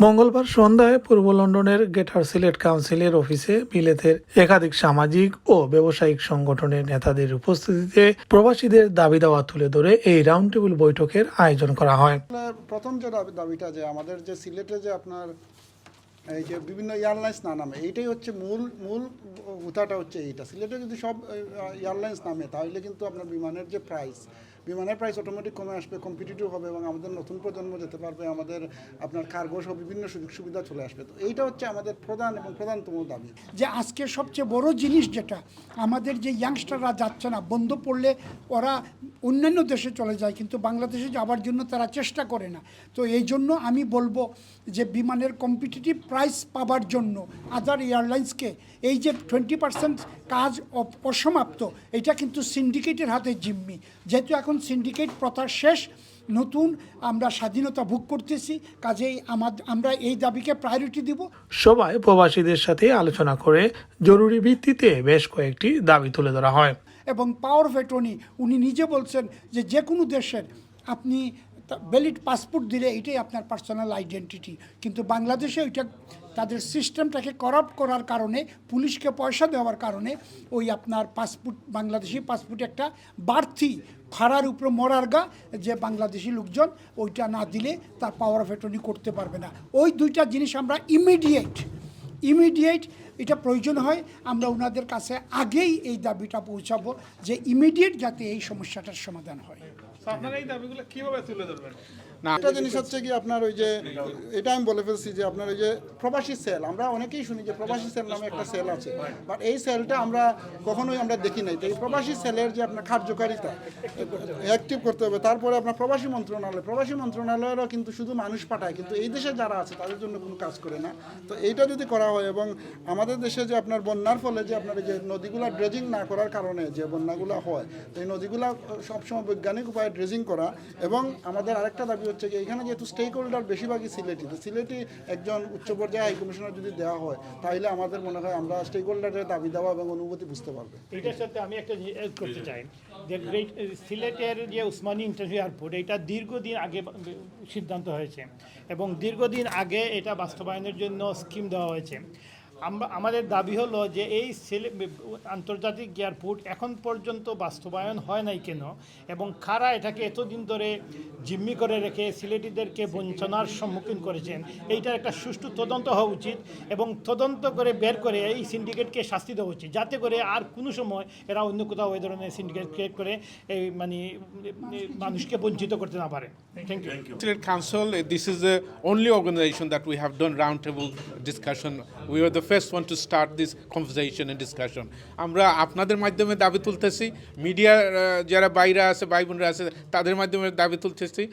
মঙ্গলবার সন্ধ্যায় পূর্ব লন্ডনের গ্রেটার সিলেট কাউন্সিলের অফিসে বিলেতের একাধিক সামাজিক ও ব্যবসায়িক সংগঠনের নেতাদের উপস্থিতিতে প্রবাসীদের দাবি দাওয়া তুলে ধরে এই রাউন্ড টেবিল বৈঠকের আয়োজন করা হয়। প্রথম যে দাবিটা যে আমাদের যে সিলেটে যে আপনার এই যে বিভিন্ন এয়ারলাইন্স না নামে এইটাই হচ্ছে মূল উঠাটা হচ্ছে এইটা। সিলেটে যদি সব এয়ারলাইন্স নামে তাহলে কিন্তু আপনার বিমানের প্রাইস অটোমেটিক কমে আসবে, কম্পিটিটিভ হবে এবং আমাদের নতুন প্রজন্ম যেতে পারবে, আমাদের আপনার কার্গো সহ বিভিন্ন সুযোগ সুবিধা চলে আসবে। তো এইটা হচ্ছে আমাদের প্রধানতম দাবি। যে আজকে সবচেয়ে বড় জিনিস যেটা আমাদের যে ইয়াংস্টাররা যাচ্ছে না, বন্ধ পড়লে ওরা অন্যান্য দেশে চলে যায়, কিন্তু বাংলাদেশে যাওয়ার জন্য তারা চেষ্টা করে না। তো এই জন্য আমি বলবো যে বিমানের কম্পিটিটিভ প্রাইস পাবার জন্য আদার এয়ারলাইন্সকে এই যে 20% কাজ অসমাপ্ত, এটা কিন্তু সিন্ডিকেটের হাতে জিম্মি। যেহেতু এখন সিন্ডিকেট প্রথা শেষ, নতুন আমরা স্বাধীনতা ভোগ করতেছি, কাজেই আমরা এই দাবিকে প্রায়োরিটি দিব। সভায় প্রবাসীদের সাথে আলোচনা করে জরুরি ভিত্তিতে বেশ কয়েকটি দাবি তুলে ধরা হয়। এবং পাওয়ার অফ অ্যাটর্নি উনি নিজে বলছেন যে কোনো দেশের আপনি ভ্যালিড পাসপোর্ট দিলে এটাই আপনার পার্সোনাল আইডেন্টিটি, কিন্তু বাংলাদেশে ওইটা তাদের সিস্টেমটাকে করাপ্ট করার কারণে, পুলিশকে পয়সা দেওয়ার কারণে ওই আপনার পাসপোর্ট, বাংলাদেশি পাসপোর্ট একটা বাড়তি ভাড়ার উপর মরার গা, যে বাংলাদেশি লোকজন ওইটা না দিলে তার পাওয়ার অফ অ্যাটর্নি করতে পারবে না। ওই দুইটা জিনিস আমরা ইমিডিয়েট এটা প্রয়োজন হয়, আমরা ওনাদের কাছে আগেই এই দাবিটা পৌঁছাবো যে ইমিডিয়েট যাতে এই সমস্যাটার সমাধান হয়। আপনারা এই দাবিগুলো কিভাবে তুলে ধরবেন? না, একটা জিনিস হচ্ছে কি আপনার ওই যে এটা আমি বলে ফেলছি যে আপনার ওই যে প্রবাসী সেল, আমরা অনেকেই শুনি যে প্রবাসী সেল নামে একটা সেল আছে, বাট এই সেলটা আমরা কখনোই দেখি নাই। তো এই প্রবাসী সেলের যে আপনার কার্যকারিতা অ্যাক্টিভ করতে হবে। তারপরে আপনার প্রবাসী মন্ত্রণালয়েরও কিন্তু শুধু মানুষ পাঠায়, কিন্তু এই দেশে যারা আছে তাদের জন্য কোনো কাজ করে না। তো এইটা যদি করা হয় এবং আমাদের দেশে যে আপনার বন্যার ফলে যে আপনার যে নদীগুলো ড্রেজিং না করার কারণে যে বন্যাগুলো হয়, তো এই নদীগুলো সবসময় বৈজ্ঞানিক উপায়ে ড্রেজিং করা। এবং আমাদের আরেকটা দাবি হচ্ছে যে এখানে যেহেতু স্টেক হোল্ডার বেশিরভাগই সিলেটি একজন উচ্চ পর্যায়ে হাই কমিশনার যদি দেওয়া হয়, তাহলে আমাদের মনে হয় আমরা স্টেক হোল্ডারের দাবি দেওয়া এবং অনুভূতি বুঝতে পারবে। এটার সাথে আমি একটা এড করতে চাই যে সিলেটের যে উসমানী ইন্টারন্যাশনাল এয়ারপোর্ট, এটা দীর্ঘদিন আগে সিদ্ধান্ত হয়েছে এবং দীর্ঘদিন আগে এটা বাস্তবায়নের জন্য স্কিম দেওয়া হয়েছে। আমাদের দাবি হলো যে এই আন্তর্জাতিক এয়ারপোর্ট এখন পর্যন্ত বাস্তবায়ন হয় নাই কেন, এবং কারা এটাকে এতদিন ধরে জিম্মি করে রেখে সিলেটিদেরকে বঞ্চনার সম্মুখীন করেছেন, এইটার একটা সুষ্ঠু তদন্ত হওয়া উচিত এবং তদন্ত করে বের করে এই সিন্ডিকেটকে শাস্তি দেওয়া উচিত, যাতে করে আর কোনো সময় এরা অন্য কোথাও এই ধরনের সিন্ডিকেট ক্রিয়েট করে এই মানুষকে বঞ্চিত করতে না পারে। Thank you. Senate Council, this is the only organization that we have done roundtable discussion. We were the first one to start this conversation and discussion. আমরা আপনাদের মাধ্যমে দাবি তুলতেছি, মিডিয়ার যারা বাইরে আছে, ভাই বোনরা আছে, তাদের মাধ্যমে দাবি তুলতেছি।